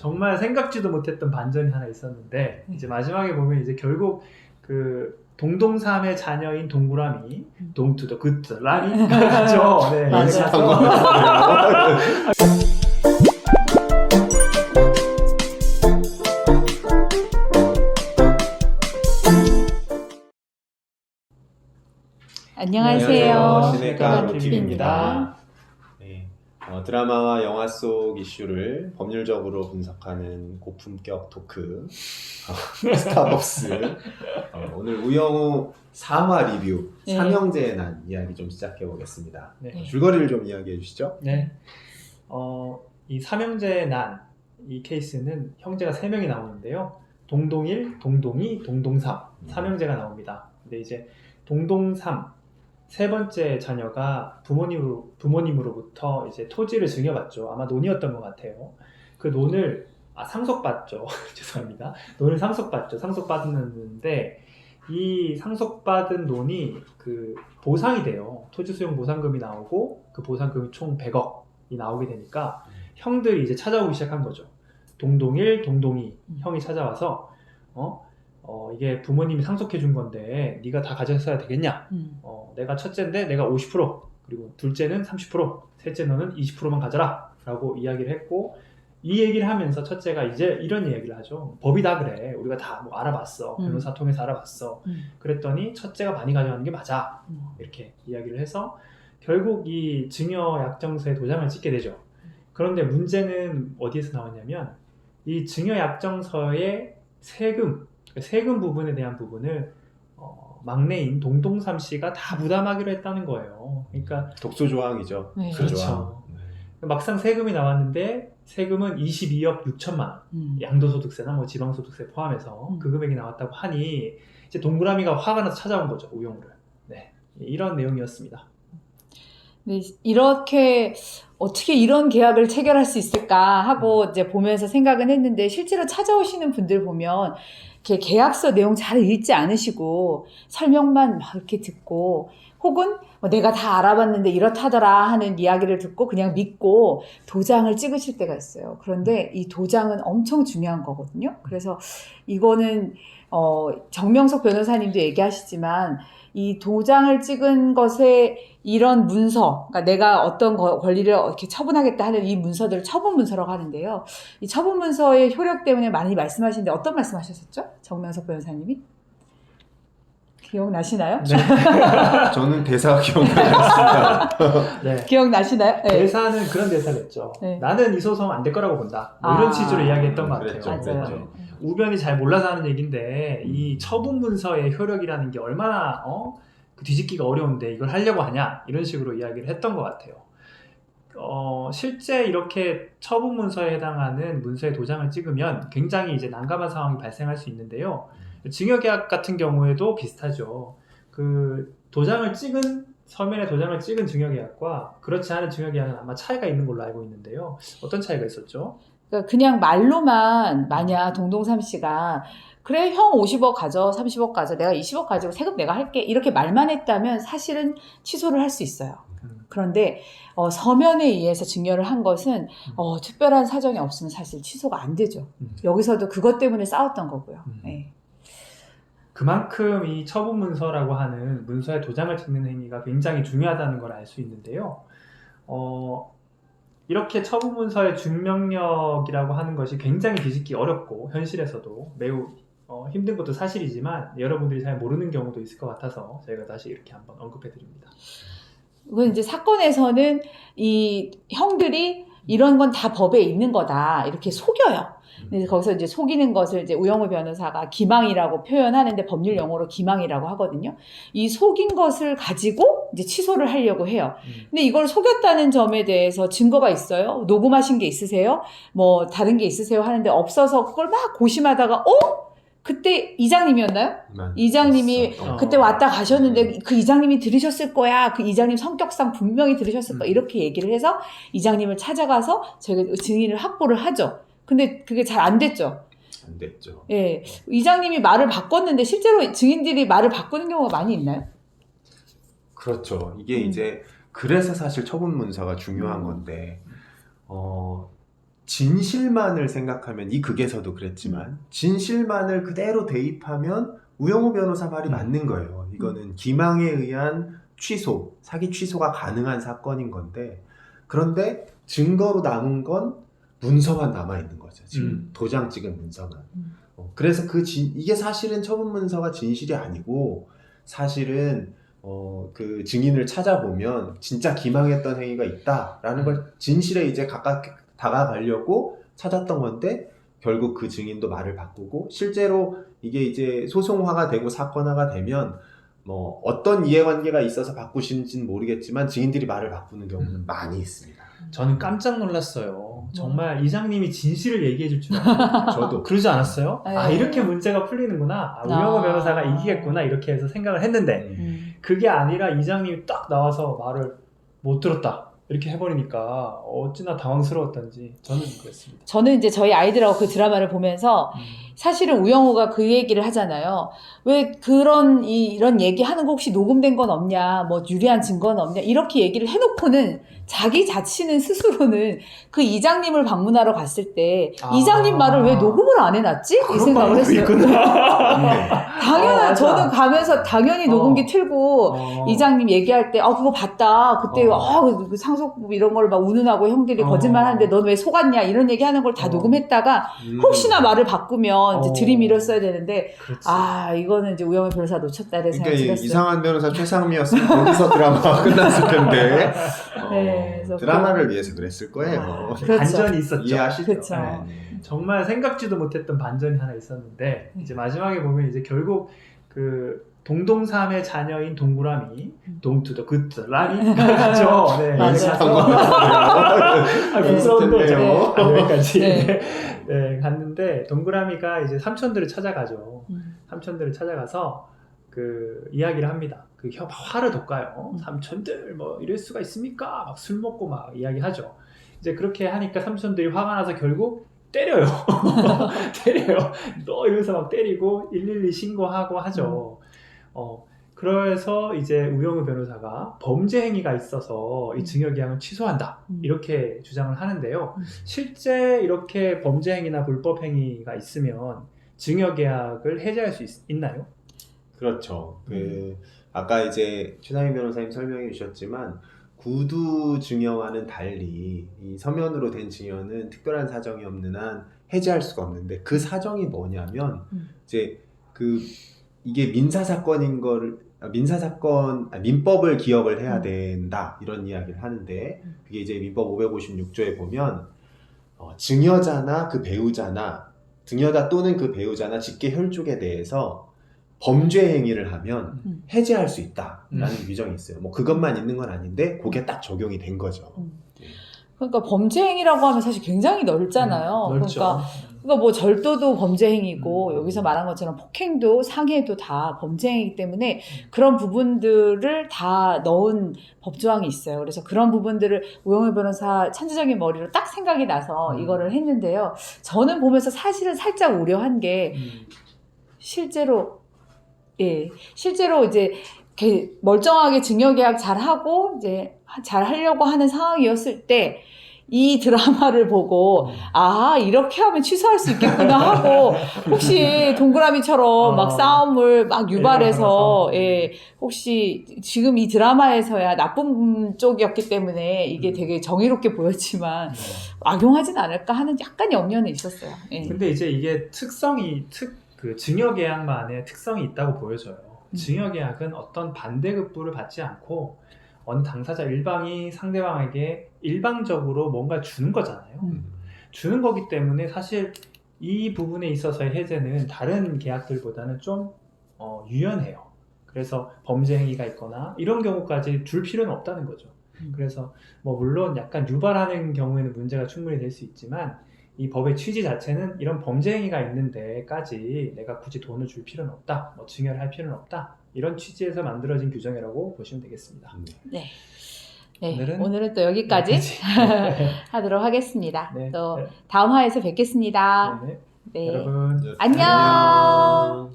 정말 생각지도 못했던 반전이 하나 있었는데 이제 마지막에 보면 이제 결국 그 동동삼의 자녀인 동그라미 동투더 굿라미 가죠. 네, 맞아요. 안녕하세요. 시네카 TV입니다. 네, 드라마와 영화 속 이슈를 법률적으로 분석하는 고품격 토크 스타벅스. 오늘 우영우 3화 리뷰 네. 삼형제의 난 이야기 좀 시작해 보겠습니다. 네. 줄거리를 좀 이야기해 주시죠. 네. 이 삼형제의 난, 이 케이스는 형제가 3명이 나오는데요. 동동일, 동동이, 동동삼. 삼형제가 나옵니다. 근데 이제 동동삼, 세 번째 자녀가 부모님으로부터 이제 토지를 증여받죠. 아마 논이었던 것 같아요. 그 논을, 상속받죠. 죄송합니다. 논을 상속받죠. 상속받았는데, 이 상속받은 논이 그 보상이 돼요. 토지 수용 보상금이 나오고, 그 보상금이 총 100억이 나오게 되니까, 형들이 이제 찾아오기 시작한 거죠. 동동일, 동동이 형이 찾아와서, 이게 부모님이 상속해 준 건데 네가 다 가졌어야 되겠냐? 내가 첫째인데 내가 50%, 그리고 둘째는 30%, 셋째 너는 20%만 가져라 라고 이야기를 했고, 이 얘기를 하면서 첫째가 이제 이런 이야기를 하죠. 법이 다 그래. 우리가 다 뭐 알아봤어. 변호사 통해서 알아봤어. 그랬더니 첫째가 많이 가져가는 게 맞아. 이렇게 이야기를 해서 결국 이 증여 약정서에 도장을 찍게 되죠. 그런데 문제는 어디에서 나왔냐면, 이 증여 약정서의 세금 부분에 대한 부분을 막내인 동동삼 씨가 다 부담하기로 했다는 거예요. 그러니까 독소 조항이죠. 네. 독소 조항. 그렇죠. 막상 세금이 나왔는데 세금은 22억 6천만 원, 양도소득세나 뭐 지방소득세 포함해서 그 금액이 나왔다고 하니 이제 동그라미가 화가 나서 찾아온 거죠, 우영우를. 네, 이런 내용이었습니다. 네, 이렇게 어떻게 이런 계약을 체결할 수 있을까 하고 이제 보면서 생각은 했는데, 실제로 찾아오시는 분들 보면 이렇게 계약서 내용 잘 읽지 않으시고 설명만 막 이렇게 듣고, 혹은 뭐 내가 다 알아봤는데 이렇다더라 하는 이야기를 듣고 그냥 믿고 도장을 찍으실 때가 있어요. 그런데 이 도장은 엄청 중요한 거거든요. 그래서 이거는 정명석 변호사님도 얘기하시지만, 이 도장을 찍은 것에 이런 문서, 그러니까 내가 어떤 권리를 이렇게 처분하겠다 하는 이 문서들을 처분 문서라고 하는데요. 이 처분 문서의 효력 때문에 많이 말씀하시는데 어떤 말씀하셨었죠? 정명석 변호사님이? 기억나시나요? 네. 저는 대사가 기억나지 않습니다. 네. 기억나시나요? 네. 대사는 그런 대사를 했죠. 네. 나는 이 소송 안 될 거라고 본다. 뭐 이런 취지로 이야기했던 것 같아요. 그랬죠. 맞아요. 우변이 잘 몰라서 하는 얘기인데, 이 처분 문서의 효력이라는 게 얼마나 그 뒤집기가 어려운데 이걸 하려고 하냐, 이런 식으로 이야기를 했던 것 같아요. 실제 이렇게 처분 문서에 해당하는 문서에 도장을 찍으면 굉장히 이제 난감한 상황이 발생할 수 있는데요. 증여계약 같은 경우에도 비슷하죠. 그 서면에 도장을 찍은 증여계약과 그렇지 않은 증여계약은 아마 차이가 있는 걸로 알고 있는데요. 어떤 차이가 있었죠? 그러니까 그냥 말로만, 만약 동동삼 씨가 그래 형 50억 가져, 30억 가져, 내가 20억 가지고 세금 내가 할게, 이렇게 말만 했다면 사실은 취소를 할 수 있어요. 그런데 서면에 의해서 증여를 한 것은 특별한 사정이 없으면 사실 취소가 안 되죠. 여기서도 그것 때문에 싸웠던 거고요. 네. 그만큼 이 처분 문서라고 하는 문서에 도장을 찍는 행위가 굉장히 중요하다는 걸 알 수 있는데요. 이렇게 처분 문서의 준명력이라고 하는 것이 굉장히 뒤집기 어렵고, 현실에서도 매우 힘든 것도 사실이지만 여러분들이 잘 모르는 경우도 있을 것 같아서 저희가 다시 이렇게 한번 언급해 드립니다. 그건 이제 사건에서는 이 형들이 이런 건 다 법에 있는 거다 이렇게 속여요. 근데 거기서 이제 속이는 것을 이제 우영우 변호사가 기망이라고 표현하는데, 법률 용어로 기망이라고 하거든요. 이 속인 것을 가지고 이제 취소를 하려고 해요. 근데 이걸 속였다는 점에 대해서 증거가 있어요? 녹음하신 게 있으세요? 뭐 다른 게 있으세요? 하는데 없어서 그걸 막 고심하다가 그때 이장님이었나요? 이장님이 그때 왔다 가셨는데 그 이장님이 들으셨을 거야. 그 이장님 성격상 분명히 들으셨을 거야. 이렇게 얘기를 해서 이장님을 찾아가서 저희가 증인을 확보를 하죠. 근데 그게 잘 안 됐죠. 안 됐죠. 예, 이장님이 말을 바꿨는데 실제로 증인들이 말을 바꾸는 경우가 많이 있나요? 그렇죠. 이게 이제 그래서 사실 처분 문서가 중요한 건데, 진실만을 생각하면 이 극에서도 그랬지만 진실만을 그대로 대입하면 우영우 변호사 말이 맞는 거예요. 이거는 기망에 의한 취소, 사기 취소가 가능한 사건인 건데 그런데 증거로 남은 건 문서만 남아있는 거죠. 지금 도장 찍은 문서만. 그래서 이게 사실은 처분 문서가 진실이 아니고 사실은 그 증인을 찾아보면 진짜 기망했던 행위가 있다라는 걸 진실에 이제 가깝게 다가가려고 찾았던 건데 결국 그 증인도 말을 바꾸고 실제로 이게 이제 소송화가 되고 사건화가 되면 뭐 어떤 이해관계가 있어서 바꾸시는지는 모르겠지만 증인들이 말을 바꾸는 경우는 많이 있습니다. 저는 깜짝 놀랐어요. 정말 이장님이 진실을 얘기해 줄 줄 알았어요. 저도 그러지 않았어요? 네. 아, 이렇게 문제가 풀리는구나. 우영우 변호사가 이기겠구나. 이렇게 해서 생각을 했는데 그게 아니라 이장님이 딱 나와서 말을 못 들었다. 이렇게 해버리니까 어찌나 당황스러웠던지 저는 그랬습니다. 저는 이제 저희 아이들하고 그 드라마를 보면서 사실은 우영우가 그 얘기를 하잖아요. 왜 이런 얘기 하는 거 혹시 녹음된 건 없냐, 뭐 유리한 증거는 없냐, 이렇게 얘기를 해놓고는 자기 자신은 스스로는 그 이장님을 방문하러 갔을 때 이장님 말을 왜 녹음을 안 해놨지? 이 생각을 했어요. 당연한, 맞아. 저는 가면서 당연히 녹음기 틀고 이장님 얘기할 때, 그거 봤다. 그때, 그 상속부 이런 걸 막 운운하고 형들이 거짓말 하는데 넌 왜 속았냐? 이런 얘기 하는 걸 다 녹음했다가 혹시나 말을 바꾸면 이제 들이밀었어야 되는데, 그렇지. 이거는 이제 우영우 변호사 놓쳤다. 이런 생각이 그러니까 들었어요. 이상한 변호사 최상미였으면 거기서 드라마가 끝났을 텐데 네, 그래서 드라마를 위해서 그랬을 거예요. 그렇죠. 반전이 있었죠. 이해하시죠? 그렇죠. 네. 정말 생각지도 못했던 반전이 하나 있었는데 이제 마지막에 보면 이제 결국 그 동동삼의 자녀인 동구람이 동투더 굿람이 가죠. 네, 맞아. 부끄러운데 네. 여기까지 네. 네, 갔는데 동구람이가 이제 삼촌들을 찾아가죠. 삼촌들을 찾아가서 그 이야기를 합니다. 그 화를 돋가요. 삼촌들 뭐 이럴 수가 있습니까? 막 술 먹고 막 이야기하죠. 이제 그렇게 하니까 삼촌들이 화가 나서 결국 때려요. 때려요. 너 이러면서 막 때리고 112 신고하고 하죠. 그래서 이제 우영우 변호사가 범죄 행위가 있어서 이 증여계약을 취소한다. 이렇게 주장을 하는데요. 실제 이렇게 범죄 행위나 불법 행위가 있으면 증여계약을 해제할 수 있나요? 그렇죠. 아까 이제 최상희 변호사님 설명해 주셨지만 구두 증여와는 달리 이 서면으로 된 증여는 특별한 사정이 없는 한 해제할 수가 없는데 그 사정이 뭐냐면 이제 이게 민사사건인 걸 민법을 기억을 해야 된다 이런 이야기를 하는데 그게 이제 민법 556조에 보면 증여자나 그 배우자나 증여자 또는 그 배우자나 직계 혈족에 대해서 범죄 행위를 하면 해제할 수 있다라는 규정이 있어요. 뭐 그것만 있는 건 아닌데 그게 딱 적용이 된 거죠. 그러니까 범죄 행위라고 하면 사실 굉장히 넓잖아요. 넓죠. 그러니까 뭐 절도도 범죄 행위고 여기서 말한 것처럼 폭행도 상해도 다 범죄 행위이기 때문에 그런 부분들을 다 넣은 법조항이 있어요. 그래서 그런 부분들을 우영우 변호사 천재적인 머리로 딱 생각이 나서 이거를 했는데요. 저는 보면서 사실은 살짝 우려한 게 실제로 이제 이렇게 멀쩡하게 증여계약 잘 하고 이제 잘 하려고 하는 상황이었을 때 이 드라마를 보고 이렇게 하면 취소할 수 있겠구나 하고 혹시 동그라미처럼 막 싸움을 막 유발해서 혹시 지금 이 드라마에서야 나쁜 쪽이었기 때문에 이게 되게 정의롭게 보였지만 악용하진 않을까 하는 약간 염려는 있었어요. 근데 이제 이게 그 증여계약만의 특성이 있다고 보여져요. 증여계약은 어떤 반대급부를 받지 않고 어느 당사자 일방이 상대방에게 일방적으로 뭔가 주는 거잖아요. 주는 거기 때문에 사실 이 부분에 있어서의 해제는 다른 계약들보다는 좀 유연해요. 그래서 범죄 행위가 있거나 이런 경우까지 줄 필요는 없다는 거죠. 그래서 뭐 물론 약간 유발하는 경우에는 문제가 충분히 될 수 있지만 이 법의 취지 자체는 이런 범죄 행위가 있는데까지 내가 굳이 돈을 줄 필요는 없다, 뭐 증여를 할 필요는 없다, 이런 취지에서 만들어진 규정이라고 보시면 되겠습니다. 네. 오늘은 또 여기까지 하도록 하겠습니다. 네. 또 다음 화에서 뵙겠습니다. 네. 네. 여러분 안녕.